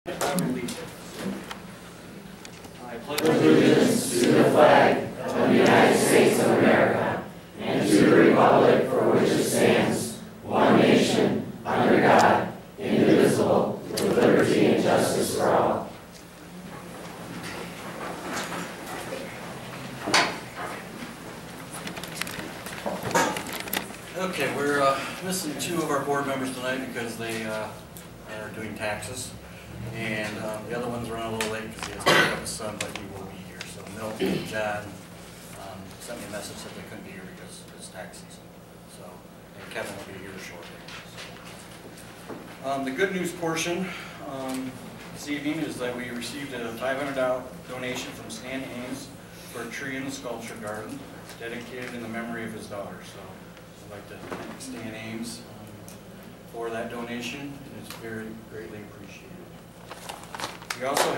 I pledge allegiance to the flag of the United States of America and to the republic for which it stands, one nation, under God, indivisible, with liberty and justice for all. Okay, we're missing two of our board members tonight because they are doing taxes. And the other one's running a little late because he has to pick up his son, but he will be here. So Milt and John sent me a message that they couldn't be here because it's tax season. So, and Kevin will be here shortly. So. The good news portion this evening is that we received a $500 donation from Stan Ames for a tree in the sculpture garden dedicated in the memory of his daughter. So I'd like to thank Stan Ames for that donation, and it's very greatly appreciated. We also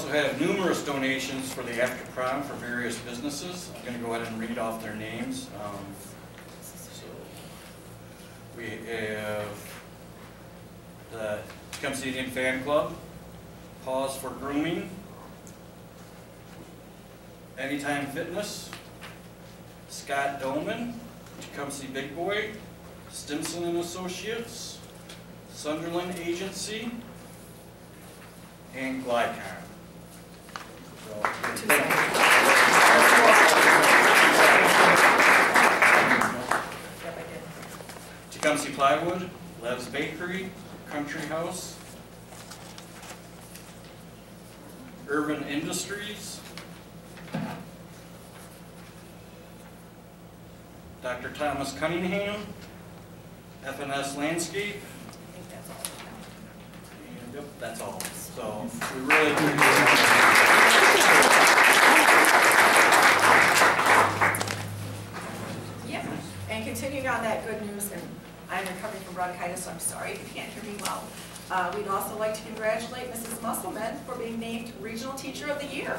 have numerous donations for the after prom for various businesses. I'm going to go ahead and read off their names. So we have the Tecumseh Indian Fan Club, Pause for Grooming, Anytime Fitness, Scott Doman, Tecumseh Big Boy, Stimson and Associates, Sunderland Agency, and Glycon. So, Tecumseh Plywood, Lev's Bakery, Country House, Urban Industries, Dr. Thomas Cunningham, FNS Landscape. I think that's all. And, yep, that's all. So we really appreciate it. Yep. And continuing on that good news, and I'm recovering from bronchitis, so I'm sorry if you can't hear me well. We'd also like to congratulate Mrs. Musselman for being named Regional Teacher of the Year.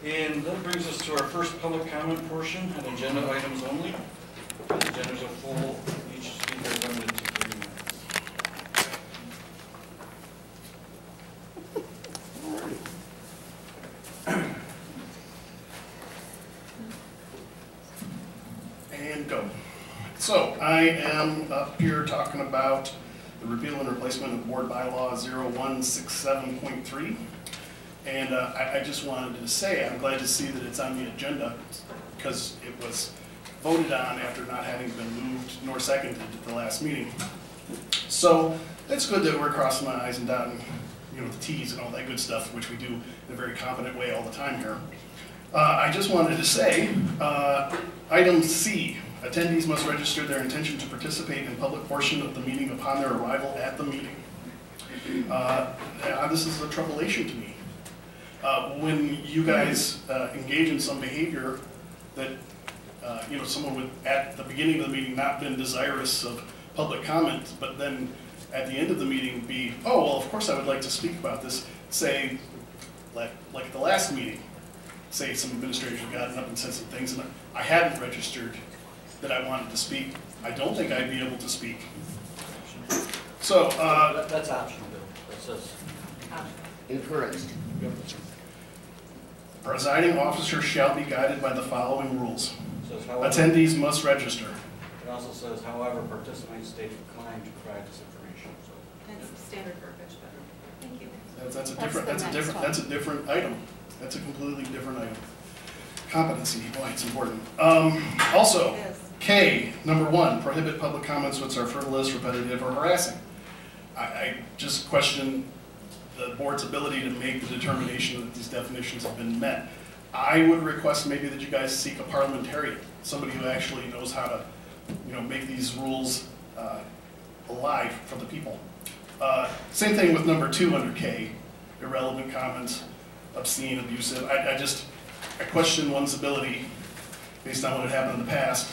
And that brings us to our first public comment portion on agenda items only. The agendas are full. Each speaker is limited to 3 minutes. And go. So I am up here talking about the repeal and replacement of Board Bylaw 0167.3. And I just wanted to say I'm glad to see that it's on the agenda because it was voted on after not having been moved nor seconded at the last meeting. So it's good that we're crossing the I's and dotting, the T's and all that good stuff, which we do in a very competent way all the time here. I just wanted to say, item C, attendees must register their intention to participate in public portion of the meeting upon their arrival at the meeting. This is a troublation to me. When you guys engage in some behavior that, someone would, at the beginning of the meeting, not been desirous of public comment, but then at the end of the meeting be, oh, well, of course I would like to speak about this, say, like at the last meeting, say some administrators have gotten up and said some things, and I hadn't registered that I wanted to speak, I don't think I'd be able to speak. So, that's optional, Bill. That says incorrect. Presiding officer shall be guided by the following rules. Says, however, attendees must register. It also says, however, participants state declined to provide this information. So that's standard verbiage, but thank you. That's a different item. That's a completely different item. Competency, boy, it's important. Also, K, number 1, prohibit public comments which are frivolous, repetitive, or harassing. I just question the board's ability to make the determination that these definitions have been met. I would request maybe that you guys seek a parliamentarian, somebody who actually knows how to, make these rules alive for the people. Same thing with number 2 under K, irrelevant comments, obscene, abusive. I question one's ability, based on what had happened in the past,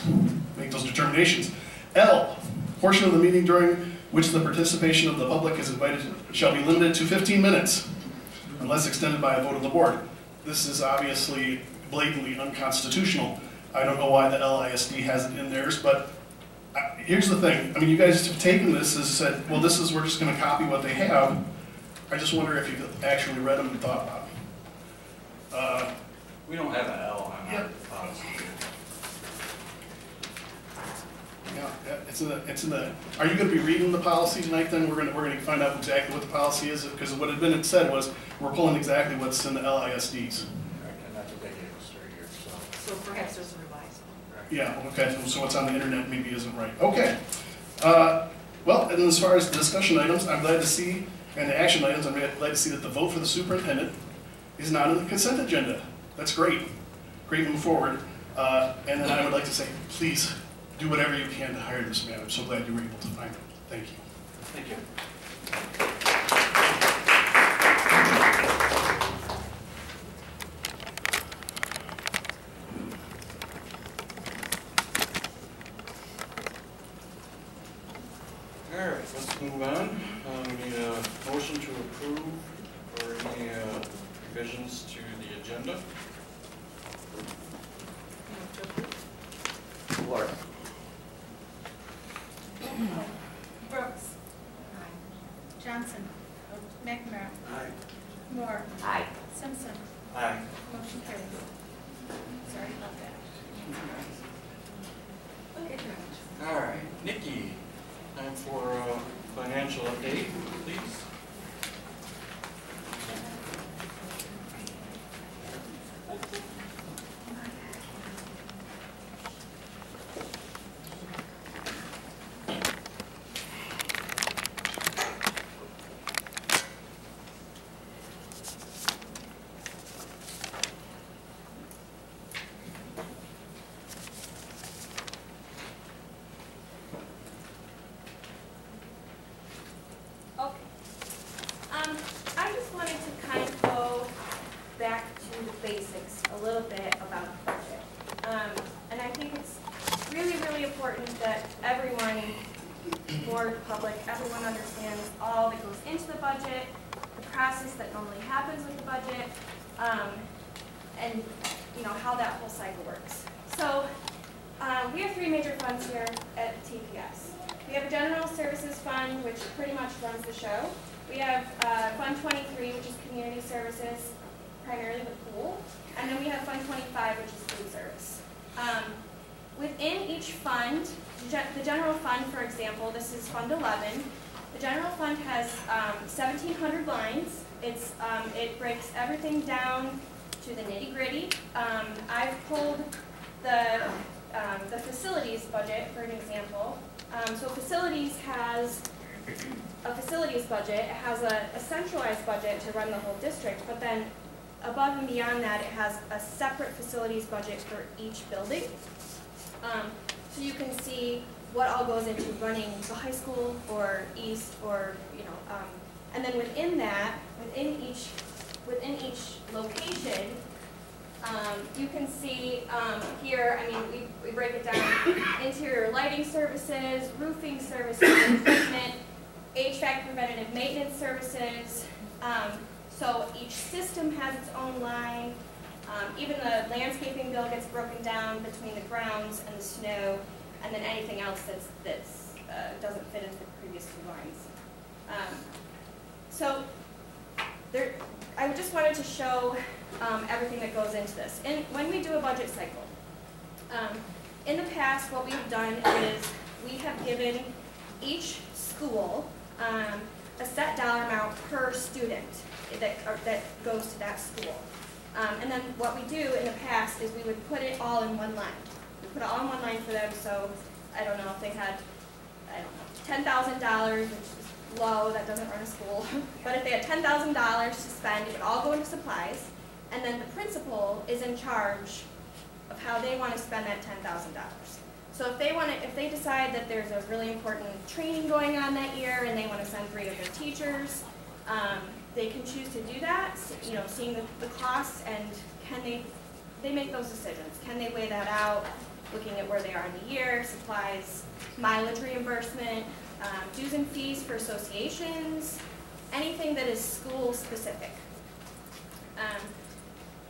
make those determinations. L, portion of the meeting during which the participation of the public is invited shall be limited to 15 minutes, unless extended by a vote of the board. This is obviously blatantly unconstitutional. I don't know why the LISD has it in theirs, but here's the thing. I mean, you guys have taken this as said, well, this is, we're just going to copy what they have. I just wonder if you actually read them and thought about them. We don't have an L on our Yep. policy. Yeah, it's in the, are you going to be reading the policy tonight then? We're going to find out exactly what the policy is, because what had been said was, we're pulling exactly what's in the LISDs. And that's what they gave us right here, so. So perhaps there's a revised one. Yeah, okay, so what's on the internet maybe isn't right. Okay. Well, and as far as the discussion items, I'm glad to see, and the action items, I'm glad to see that the vote for the superintendent is not on the consent agenda. That's great. Great move forward. And then I would like to say, please, do whatever you can to hire this man. I'm so glad you were able to find him. Thank you. Thank you. All right, let's move on. We need a motion to approve or any revisions to the agenda. Support. Brooks. Johnson. McNamara. Aye. Moore. Aye. Simpson. Aye. Motion carries. Sorry about that. All right, Nikki, time for a financial update, please. I just wanted to kind of go back to the basics a little bit about the budget. And I think it's really, really important that everyone, board, public, everyone understands all that goes into the budget, the process that normally happens with the budget, and you know how that whole cycle works. So we have three major funds here at TPS. We have a general services fund, which pretty much runs the show. We have Fund 23, which is community services, primarily the pool. And then we have Fund 25, which is food service. Within each fund, the general fund, for example, this is Fund 11. The general fund has 1,700 lines. It breaks everything down to the nitty-gritty. I've pulled the facilities budget, for an example. So facilities has a facilities budget. It has a centralized budget to run the whole district, but then above and beyond that, it has a separate facilities budget for each building. So you can see what all goes into running the high school or east, or and then within that, within each location, you can see here. I mean, we break it down: interior lighting services, roofing services, equipment, HVAC preventative maintenance services. So each system has its own line. Even the landscaping bill gets broken down between the grounds and the snow, and then anything else that's doesn't fit into the previous two lines. So I just wanted to show everything that goes into this. And when we do a budget cycle, in the past, what we've done is we have given each school a set dollar amount per student that goes to that school. And then what we do in the past is we would put it all in one line. We put it all in one line for them, so I don't know if they had, $10,000, which is low, that doesn't run a school. But if they had $10,000 to spend, it would all go into supplies, and then the principal is in charge of how they want to spend that $10,000. So if they decide that there's a really important training going on that year and they want to send 3 of their teachers, they can choose to do that, seeing the costs, and can they make those decisions. Can they weigh that out? looking at where they are in the year, supplies, mileage reimbursement, dues and fees for associations, anything that is school specific.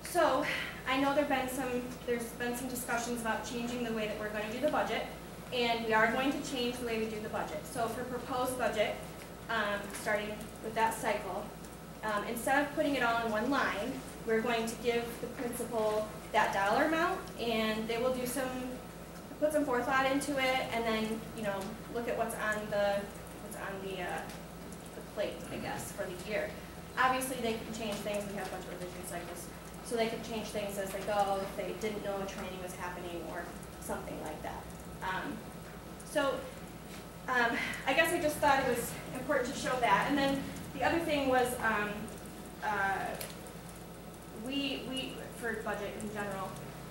So I know there's been some discussions about changing the way that we're going to do the budget, and we are going to change the way we do the budget. So for proposed budget, starting with that cycle, instead of putting it all in one line, we're going to give the principal that dollar amount, and they will put some forethought into it, and then, you know, look at what's on the plate, I guess, for the year. Obviously, they can change things. We have a bunch of revision cycles, so they can change things as they go if they didn't know a training was happening or something like that. I guess I just thought it was important to show that. And then the other thing was we for budget in general,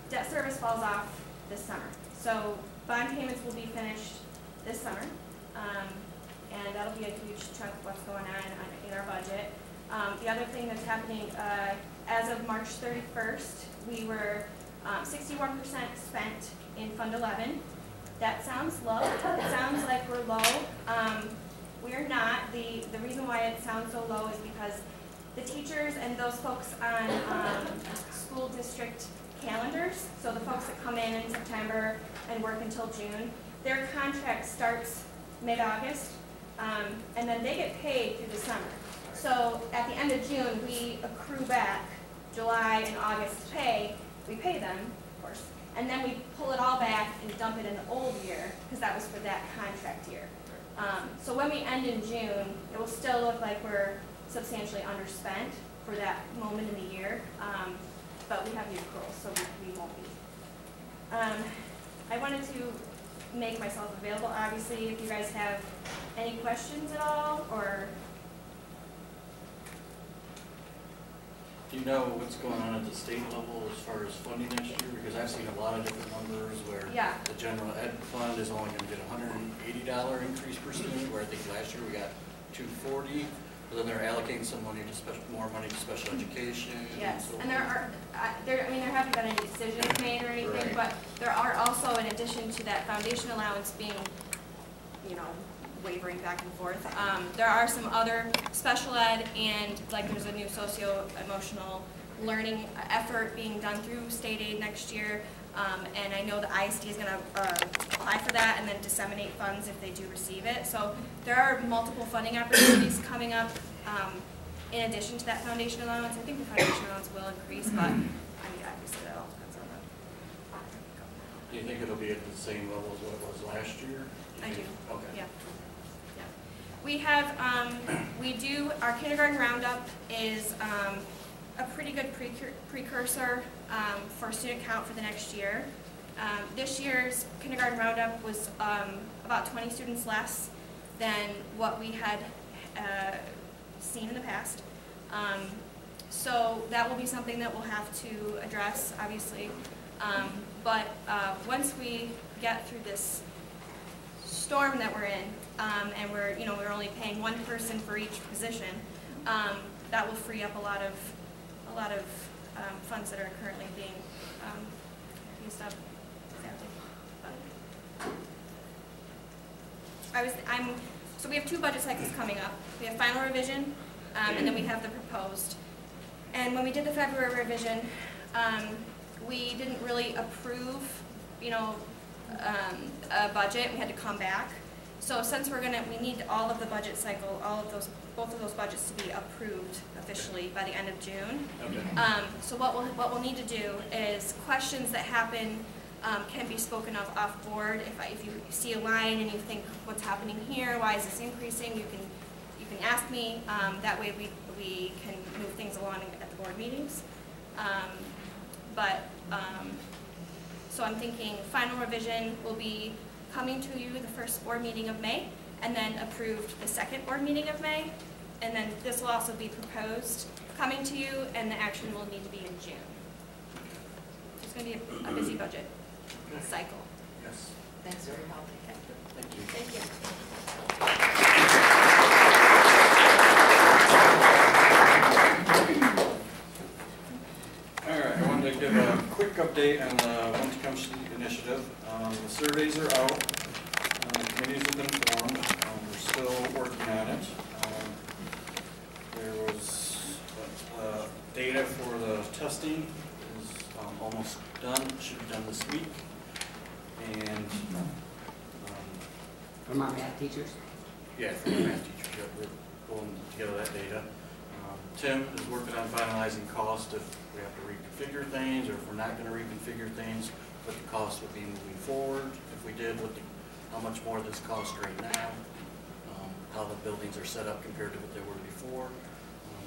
debt service falls off this summer. So bond payments will be finished this summer, and that'll be a huge chunk of what's going on in our budget. The other thing that's happening, as of March 31st, we were 61% spent in Fund 11. That sounds low. It sounds like we're low. We're not. The reason why it sounds so low is because the teachers and those folks on school district calendars, so the folks that come in September and work until June, their contract starts mid-August, and then they get paid through the summer. So at the end of June, we accrue back July and August pay. We pay them, of course, and then we pull it all back and dump it in the old year, because that was for that contract year. So when we end in June, it will still look like we're substantially underspent for that moment in the year, but we have the accrual, so we won't be. I wanted to make myself available, obviously, if you guys have any questions at all, or... Do you know what's going on at the state level as far as funding next year? Because I've seen a lot of different numbers where the general ed fund is only going to get a $180 increase per student, where I think last year we got $240. But then they're allocating some money to more money to special education. Yes, and and there haven't been any decisions made or anything, but there are also, in addition to that foundation allowance being, you know, wavering back and forth, there are some other special ed, and like there's a new socio-emotional learning effort being done through state aid next year. And I know the ISD is going to apply for that and then disseminate funds if they do receive it. So there are multiple funding opportunities coming up in addition to that foundation allowance. I think the foundation allowance will increase, but I mean, obviously that all depends on the... Do you think it'll be at the same level as what it was last year? I do. Okay. Yeah. We have, our kindergarten roundup is a pretty good precursor for student count for the next year. This year's kindergarten roundup was about 20 students less than what we had seen in the past. So that will be something that we'll have to address, obviously. But once we get through this storm that we're in, and we're only paying one person for each position, that will free up a lot of funds that are currently being used up. So we have two budget cycles coming up. We have final revision, and then we have the proposed. And when we did the February revision, we didn't really approve, a budget. We had to come back. So since we need all of the budget cycle, both of those budgets to be approved officially by the end of June. Okay. So what we'll need to do is questions that happen can be spoken of off board. If you see a line and you think, what's happening here? Why is this increasing? You can ask me. That way we can move things along at the board meetings. So I'm thinking final revision will be coming to you the first board meeting of May, and then approved the second board meeting of May, and then this will also be proposed coming to you, and the action will need to be in June. So it's going to be a busy budget cycle. Yes. Thanks very much. Thank you. Thank you. All right, I wanted to give a quick update on the Tecumseh initiative. surveys are out, committees have been formed, we're still working on it. There was, data for the testing is almost done, should be done this week. And, From our math teachers? yeah, for the math teachers, yeah, we're pulling together that data. Tim is working on finalizing cost if we have to reconfigure things, or if we're not gonna reconfigure things, what the cost would be moving forward. If we did, how much more this cost right now, how the buildings are set up compared to what they were before.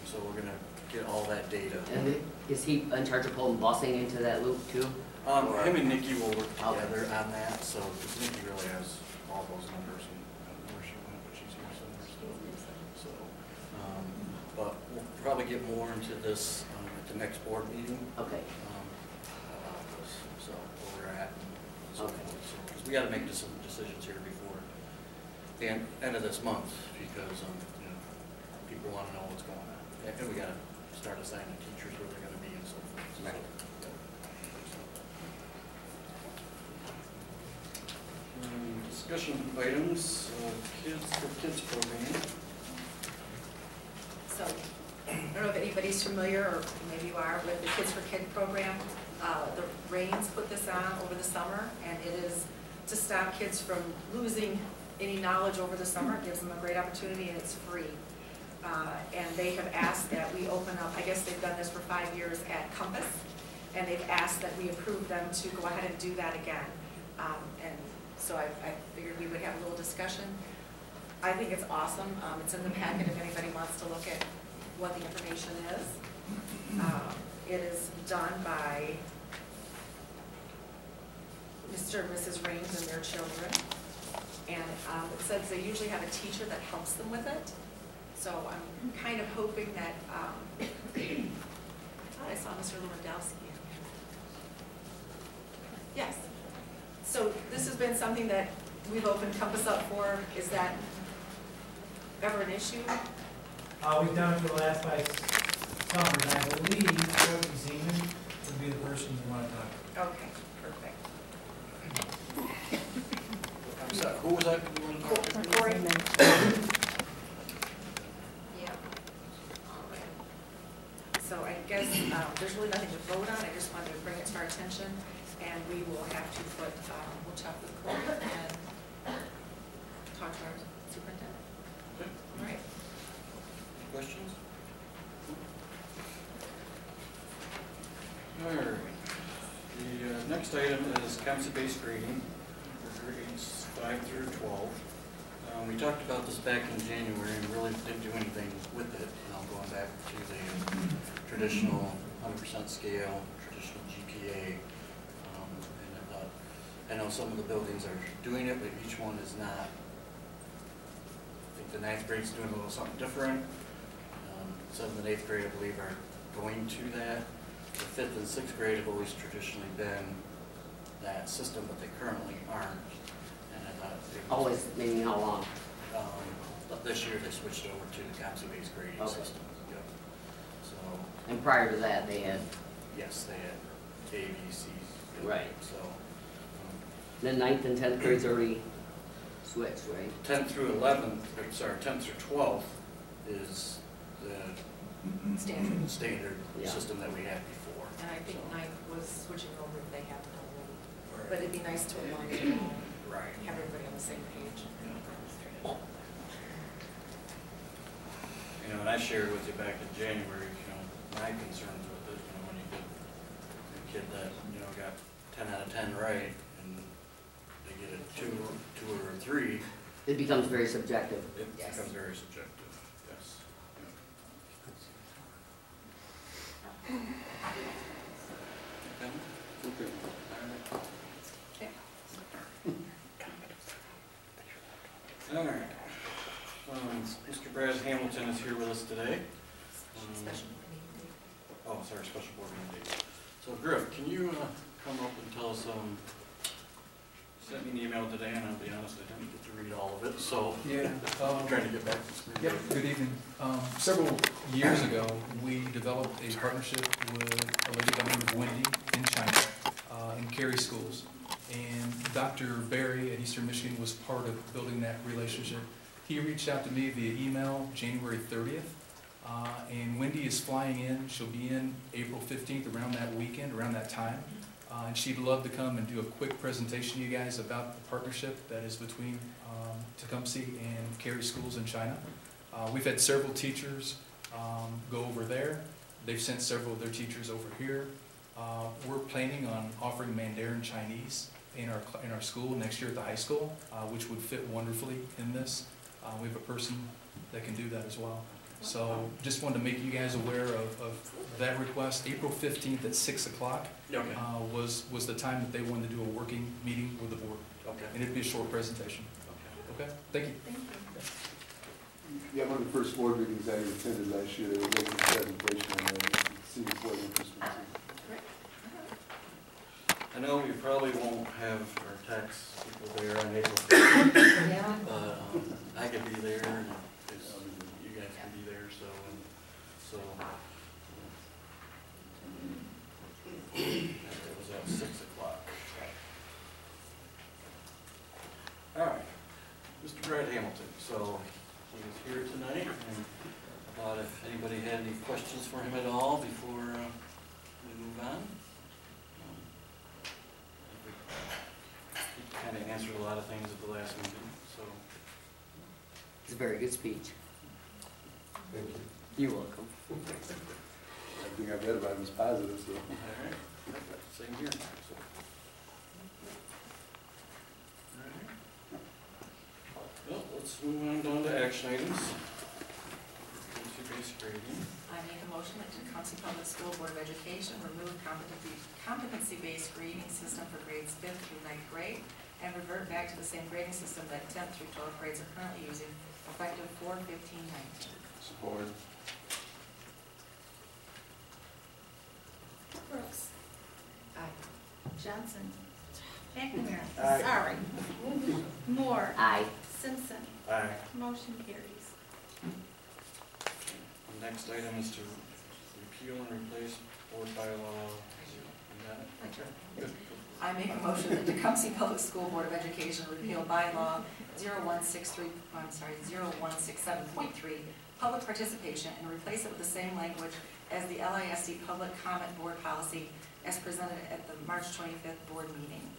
So we're gonna get all that data. And is he in charge of pulling busing into that loop too? Him and Nikki will work together on that, so, because Nikki really has all those numbers, and I don't know where she went, but she's here somewhere still. So, but we'll probably get more into this at the next board meeting. Okay. About this, so where we're at and so Okay. forth. So, because we gotta make some decisions here before the end of this month, because, you know, people wanna know what's going on. And we gotta start assigning teachers where they're gonna be and so forth. So, Right. Discussion items, kids program. So, I don't know if anybody's familiar, or maybe you are, with the Kids for Kid program. The Rains put this on over the summer, and it is to stop kids from losing any knowledge over the summer. It gives them a great opportunity, and it's free. And they have asked that we open up, I guess they've done this for 5 years at Compass, and they've asked that we approve them to go ahead and do that again. And so I figured we would have a little discussion. I think it's awesome. It's in the packet if anybody wants to look at what the information is. It is done by Mr. and Mrs. Rains and their children. And it says they usually have a teacher that helps them with it. So I'm kind of hoping that, I thought I saw Mr. Lewandowski. Yes. So this has been something that we've opened Compass up for. Is that ever an issue? We've done it for the last 5 summers. I believe Courtney Zeman would be the person you want to talk to. Okay, perfect. I'm sorry, who was that you wanted to talk to? Corey? Yeah. All right. So I guess there's really nothing to vote on. I just wanted to bring it to our attention. And we will have to put, we'll talk with Corey and talk to our superintendent. Okay. All right. Questions? All right. The next item is Tecumseh-based grading for grades 5 through 12. We talked about this back in January and really didn't do anything with it. Going back to the traditional 100% scale, traditional GPA. And I thought, I know some of the buildings are doing it, but each one is not. I think the 9th grade's doing a little something different. 7th and 8th grade, I believe, are going to that. The 5th and 6th grade have always traditionally been that system, but they currently aren't. And I thought it was, Always, meaning how long? but this year they switched over to the Tecumseh-based grading system. Yep. So And prior to that, they had, yes, they had A, B, C. Yep. Right. So the 9th and 10th grades already switched, right? 10th through 11th, sorry, 10th through 12th is the Standard. standard Yeah. system that we had before. And I think So, 9th was switching over if they haven't already. But it'd be nice to align it all, right. have everybody on the same page. You know, and I shared with you back in January, you know, my concerns with it, you know, when you get a kid that, you know, got 10 out of 10 right, and they get a 2 or a 3, It becomes very subjective. it Yes. becomes very subjective, yes. Okay? Okay. Okay. All right. Mr. Brad Hamilton is here with us today. Special meeting. Oh, sorry, special board meeting date. So Griff, can you come up and tell us, sent me an email today, and I'll be honest, I didn't get to read all of it, so Yeah. I'm trying to get back to screen. Yep, good evening. Several years ago, we developed a partnership with a lady by the name of Wendy in China, in Cary schools. and Dr. Barry at Eastern Michigan was part of building that relationship. He reached out to me via email January 30th, and Wendy is flying in. She'll be in April 15th, around that weekend, around that time. And she'd love to come and do a quick presentation to you guys about the partnership that is between Tecumseh and Cary schools in China. We've had several teachers go over there. They've sent several of their teachers over here. We're planning on offering Mandarin Chinese in our school next year at the high school, which would fit wonderfully in this. We have a person that can do that as well. So just wanted to make you guys aware of that request. April 15th at 6 o'clock was the time that they wanted to do a working meeting with the board. Okay. And it'd be a short presentation. Okay, thank you. Thank you. Yeah, one of the first board meetings I attended last year, they were making a presentation on the senior board interest. I know we probably won't have our tax people there on April 5th. Yeah. I could be there, and you guys can be there, so. It was at 6 o'clock. All right, Mr. Brad Hamilton, so he is here tonight, and I thought if anybody had any questions for him at all before we move on. He kind of answered a lot of things at the last meeting, so. It's a very good speech. Thank you. You're welcome. Everything I've read about him is positive, so. All right, same here. So. All right. Well, let's move on down to action items. Basic grading. I make a motion that the Tecumseh Public School Board of Education remove competency-based grading system for grades 5th through 9th grade and revert back to the same grading system that 10th through 12th grades are currently using, effective 4/15/19. Support. Brooks. Aye. Johnson. McNamara. Aye. Sorry. Moore. Aye. Simpson. Aye. Motion carries. The next item is to repeal and replace board bylaw. You got it? Okay. Good. I make a motion that the Tecumseh Public School Board of Education repeal bylaw 0167.3, public participation, and replace it with the same language as the LISD public comment board policy as presented at the March 25th board meeting.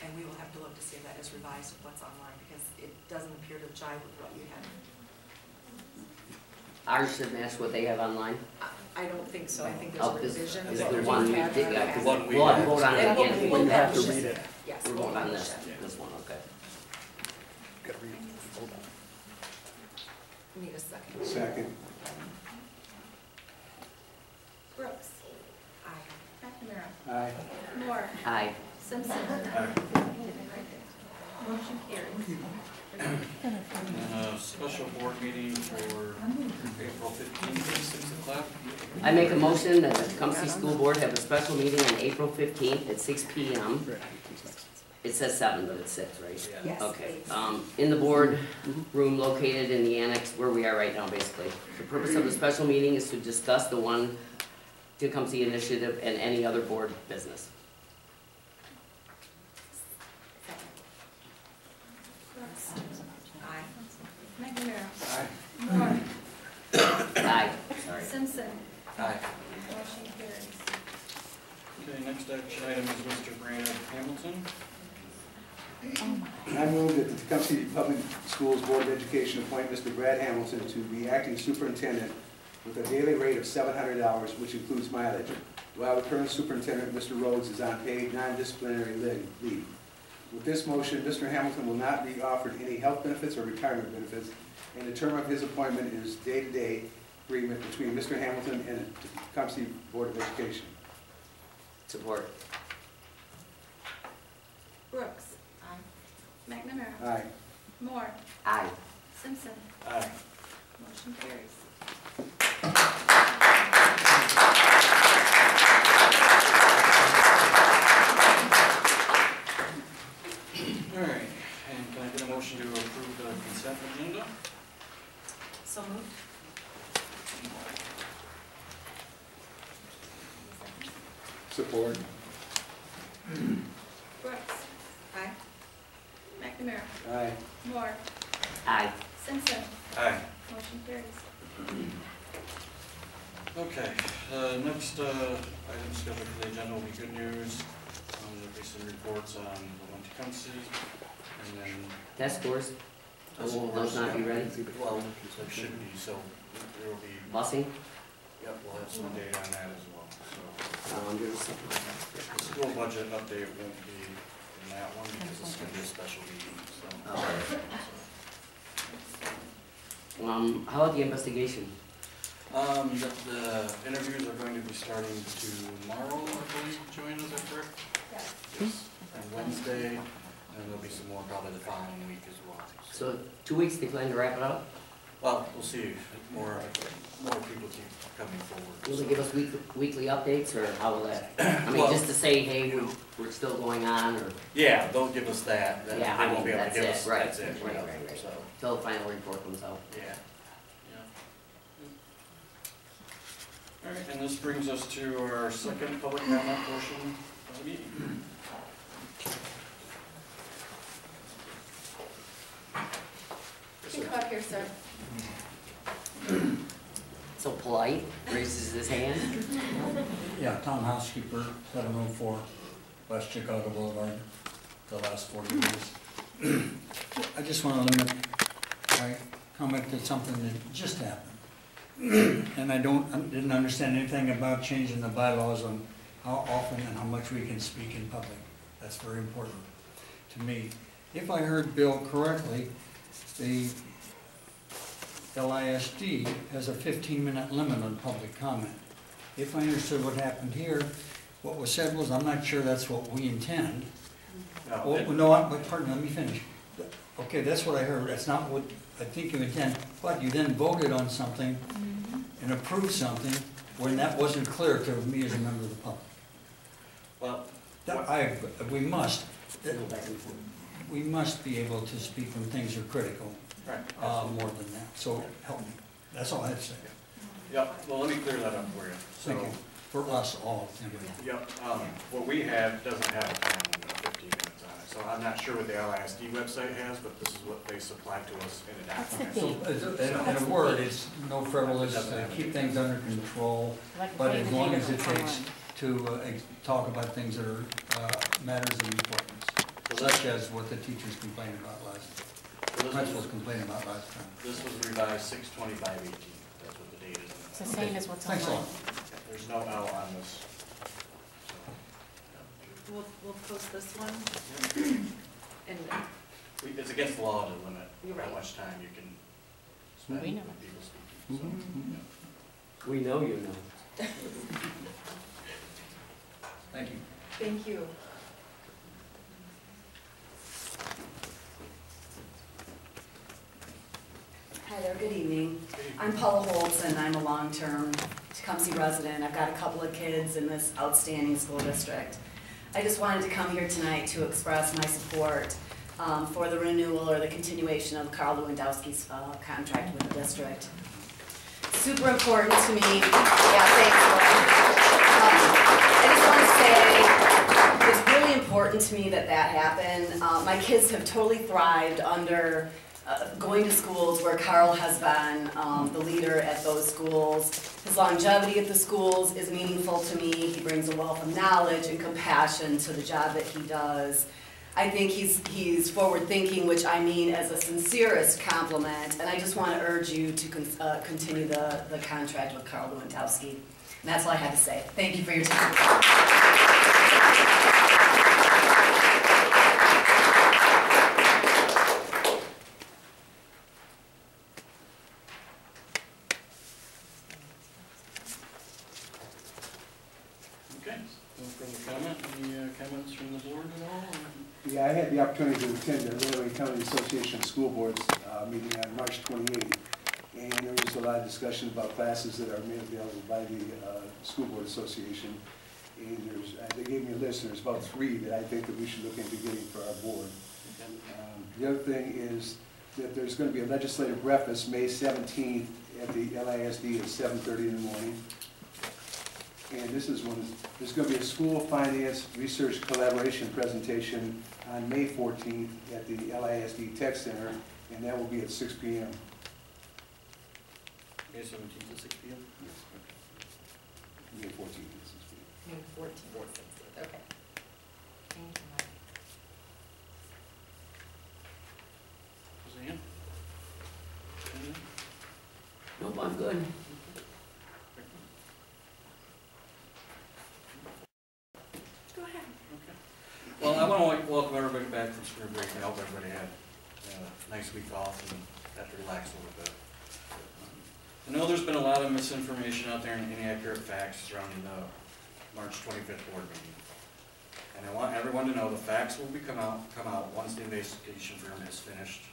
And we will have to look to see if that is revised with what's online, because it doesn't appear to jive with what you have. Ours should match what they have online. I don't think so. I think there's Oh, a this revision. is of the what one we we had did, in the yeah, past. one we we'll had. vote on it And again. we'll You have to publish read it. Yes. We're we'll voting on publish this, it. this one, okay. Gotta read it. Hold on. Need a second. Second. Brooks. Aye. McNamara. Aye. Moore. Aye. Simpson. Aye. Motion carries. And a special board meeting for April 15th at 6 o'clock. I make a motion that the Tecumseh School Board have a special meeting on April 15th at 6 p.m. It says 7, but it's 6, right? Yes. Okay, in the board room located in the annex where we are right now, basically. The purpose of the special meeting is to discuss the One Tecumseh Initiative and any other board business. Brooks. Aye. McNamara. Aye. Moore. Aye, sorry. Simpson. Aye. Motion carries. Okay, next action item is Mr. Brad Hamilton. I move that the Tecumseh Public Schools Board of Education appoint Mr. Brad Hamilton to be acting superintendent with a daily rate of $700, which includes mileage, while the current superintendent, Mr. Rhodes, is on paid non-disciplinary leave. With this motion, Mr. Hamilton will not be offered any health benefits or retirement benefits, and the term of his appointment is day-to-day agreement between Mr. Hamilton and the Tecumseh Board of Education. Support. Brooks. Aye. McNamara. Aye. Moore. Aye. Simpson. Aye. Motion carries. All right, and can I get a motion to approve the consent agenda? So moved. Support. Brooks. McNamara. Aye. Moore. Aye. Simpson. Aye. Motion carries. Okay, next item scheduled for the agenda will be good news. There'll be some reports on the one Tecumseh, and then Test scores, Test will those scores, not be yeah. ready? Well, it should be, so there will be, Busing? yep, we'll have some data on that as well. So There's the school budget update won't be in that one because it's going to be a special meeting, so. how about the investigation? The interviews are going to be starting tomorrow, I believe, Joanna, is that correct? Yes. Yes. And Wednesday, and there'll be some more probably the following week as well. So 2 weeks, they plan to wrap it up? Well, we'll see, more people keep coming forward. Will they give us weekly updates, or how will that? I mean, Well- just to say, hey, we're still going on, or Yeah, they'll give us that, then Yeah, they I won't mean, be able to that's give it, us, right, that's it, right, yeah, right, right. so, till the final report comes out. yeah. All right, and this brings us to our second public comment portion of the meeting. You can come up here, sir. So polite, raises his hand. Yeah, town housekeeper, 704 West Chicago Boulevard, the last 40 years. I just want to limit my comment to something that just happened. And I didn't understand anything about changing the bylaws on how often and how much we can speak in public. That's very important to me. If I heard Bill correctly, the LISD has a 15-minute limit on public comment. If I understood what happened here, what was said was, I'm not sure that's what we intend. No, Oh, it- no, but pardon, let me finish. Okay, that's what I heard, that's not what I think you intend, but you then voted on something and approved something when that wasn't clear to me as a member of the public. Well, We must, Go back and forth. we must be able to speak when things are critical, right. more than that, so help me. That's all I have to say. Yep, well, let me clear that up for you. Thank you. For us all, anyway. Yep, what we have doesn't have a time limit of 15 minutes on it, so I'm not sure what the LISD website has, but this is what they supplied to us in a document. So, in a word, it's no frivolous, keep things under control, but as long as it takes to talk about things that are matters of importance, such as what the teachers complained about principals complained about last time. This was revised 6/25/18, that's what the date is. It's the same as what's Thanks a online. lot. There's no L on this. We'll post this one. And It's against the law to limit You're how right. much time you can spend We with know. people speaking, so. We know you know. Thank you. thank you. Hi there, good evening. I'm Paula Holtz, and I'm a long-term Tecumseh resident. I've got a couple of kids in this outstanding school district. I just wanted to come here tonight to express my support for the renewal or the continuation of Carl Lewandowski's contract with the district. Super important to me. Yeah, thanks, Laura. I just want to say it's really important to me that that happened. My kids have totally thrived under going to schools where Carl has been the leader at those schools. His longevity at the schools is meaningful to me. He brings a wealth of knowledge and compassion to the job that he does. I think he's forward-thinking, which I mean as a sincerest compliment, and I just want to urge you to continue the contract with Carl Lewandowski. And that's all I had to say. Thank you for your time. Okay, no further comment, any comments from the board at all? Yeah, I had the opportunity to attend the Illinois County Association of School Boards meeting on March 28th, and there was a lot of discussion about classes that are made available by the School Board Association. And they gave me a list, and there's about 3 that I think that we should look into getting for our board. The other thing is that there's going to be a legislative breakfast May 17th at the LISD at 7:30 in the morning. And this is there's going to be a school finance research collaboration presentation on May 14th at the LISD Tech Center, and that will be at 6 p.m. May 17th at 6 p.m.? Yes. May 14th at 6 p.m. June 14th, okay. Thank you, Mike. Suzanne? Anything? Nope, I'm good. Go ahead. Well, I want to welcome everybody back from spring break. I hope everybody had a nice week off and got to relax a little bit. I know there's been a lot of misinformation out there and inaccurate facts surrounding the March 25th board meeting. And I want everyone to know the facts will come out once the investigation firm is finished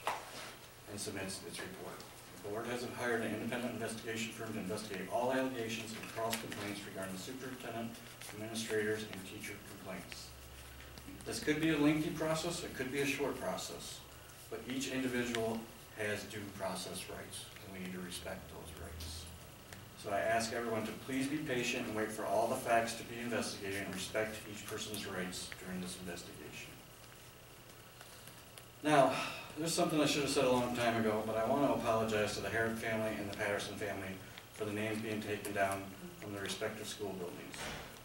and submits its report. The board has hired an independent investigation firm to investigate all allegations and cross complaints regarding the superintendent, administrators, and teacher complaints. This could be a lengthy process, it could be a short process, but each individual has due process rights, and we need to respect those rights. So I ask everyone to please be patient and wait for all the facts to be investigated and respect each person's rights during this investigation. Now, there's something I should have said a long time ago, but I want to apologize to the Herrick family and the Patterson family for the names being taken down from their respective school buildings.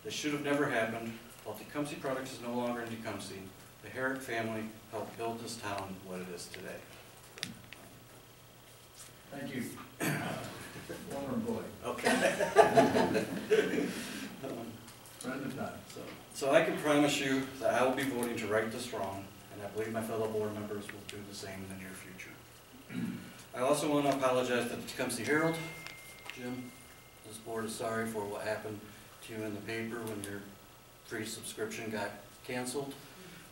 This should have never happened. While Tecumseh Products is no longer in Tecumseh, the Herrick family helped build this town what it is today. Thank you. Former employee. Okay. Friend of time. So I can promise you that I will be voting to right this wrong, and I believe my fellow board members will do the same in the near future. I also want to apologize to the Tecumseh Herald. Jim, this board is sorry for what happened to you in the paper when your free subscription got canceled.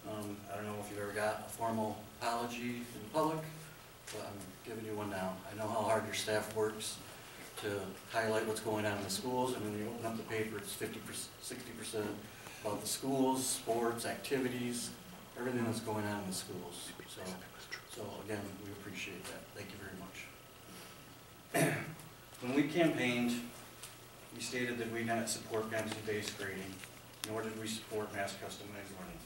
I don't know if you've ever got a formal apology in public, but I'm giving you one now. I know how hard your staff works to highlight what's going on in the schools, and when you open up the paper, it's 50%, 60% about the schools, sports, activities, everything that's going on in the schools. So again, we appreciate that. Thank you very much. When we campaigned, we stated that we not support competency-based grading, nor did we support mass customized learning.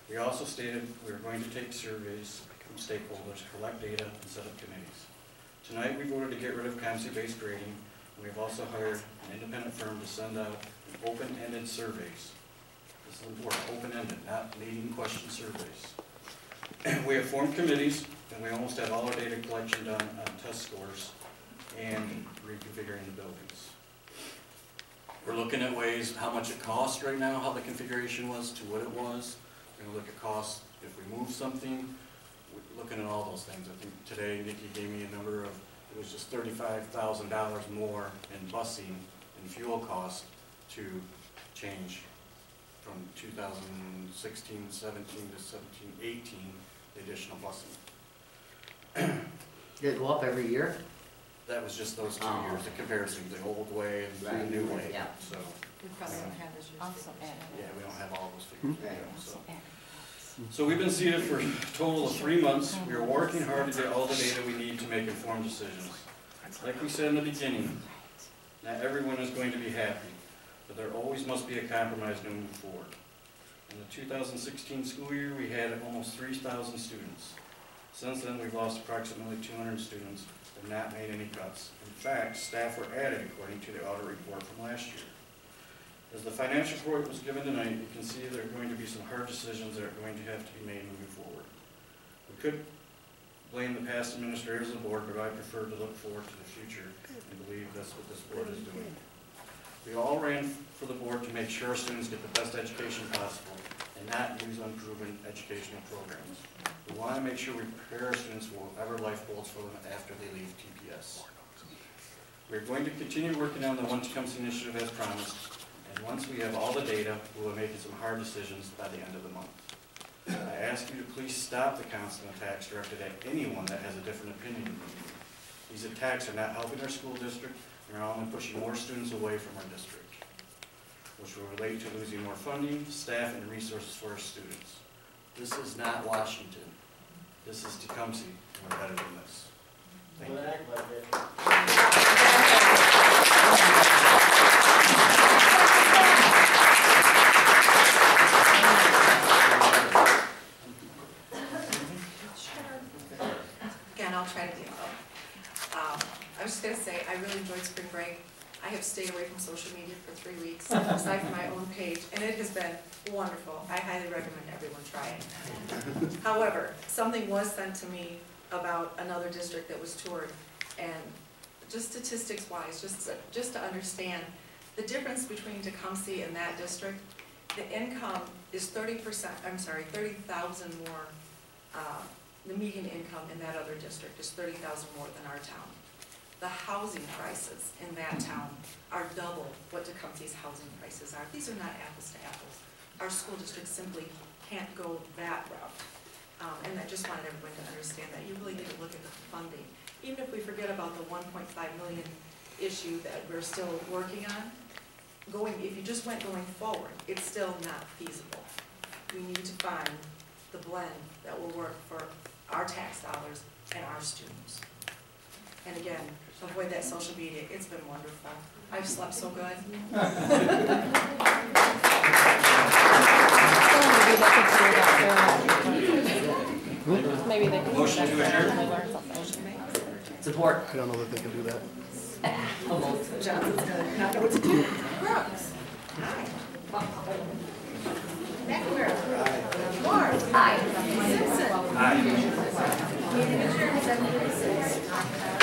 We also stated we were going to take surveys from stakeholders, collect data, and set up committees. Tonight, we voted to get rid of competency-based grading, and we've also hired an independent firm to send out open-ended surveys. This is important, open-ended, not leading question surveys. We have formed committees, and we almost have all our data collection done on test scores and reconfiguring the buildings. We're looking at ways, how much it costs right now, how the configuration was to what it was. We're going to look at costs if we move something. We're looking at all those things. I think today Nikki gave me a number of, it was just $35,000 more in busing and fuel cost to change from 2016, 17 to 17, 18, the additional busing. Did it go up every year? That was just those 2 years, the comparison, the old way and the new way. Yeah. So, We probably don't have this year's Also figures. yeah, we don't have all those figures. Right. Yeah, so we've been seated for a total of 3 months. We are working hard to get all the data we need to make informed decisions. Like we said in the beginning, not everyone is going to be happy, but there always must be a compromise to move forward. In the 2016 school year, we had almost 3,000 students. Since then, we've lost approximately 200 students and not made any cuts. In fact, staff were added according to the audit report from last year. As the financial report was given tonight, you can see there are going to be some hard decisions that are going to have to be made moving forward. We could blame the past administrators of the board, but I prefer to look forward to the future and believe that's what this board is doing. We all ran for the board to make sure our students get the best education possible and not use unproven educational programs. We want to make sure we prepare our students for whatever life holds for them after they leave TPS. We're going to continue working on the One Tecumseh initiative as promised, and once we have all the data, we will make some hard decisions by the end of the month. I ask you to please stop the constant attacks directed at anyone that has a different opinion than you. These attacks are not helping our school district, and are only pushing more students away from our district, which will relate to losing more funding, staff, and resources for our students. This is not Washington. This is Tecumseh, and we're better than this. Thank you. and I'll try to be loud. I was just gonna say, I really enjoyed spring break. I have stayed away from social media for 3 weeks, aside from my own page, and it has been wonderful. I highly recommend everyone try it. However, something was sent to me about another district that was toured, and just statistics-wise, just to understand, the difference between Tecumseh and that district, the income is 30%, I'm sorry, 30,000 more, the median income in that other district is 30,000 more than our town. The housing prices in that town are double what Tecumseh's housing prices are. These are not apples to apples. Our school district simply can't go that route. And I just wanted everyone to understand that. You really need to look at the funding. Even if we forget about the 1.5 million issue that we're still working on, if you just went going forward, it's still not feasible. We need to find the blend that will work for our tax dollars and our students. And again, avoid that social media. It's been wonderful. I've slept so good. Maybe they can. Motion to adjourn. Support. I don't know that they can do that. Johnson's good. Not know what to do. Brooks. Hi. McNamara. Moore. Hi. Simpson. Aye. Meeting adjourned, 7:46.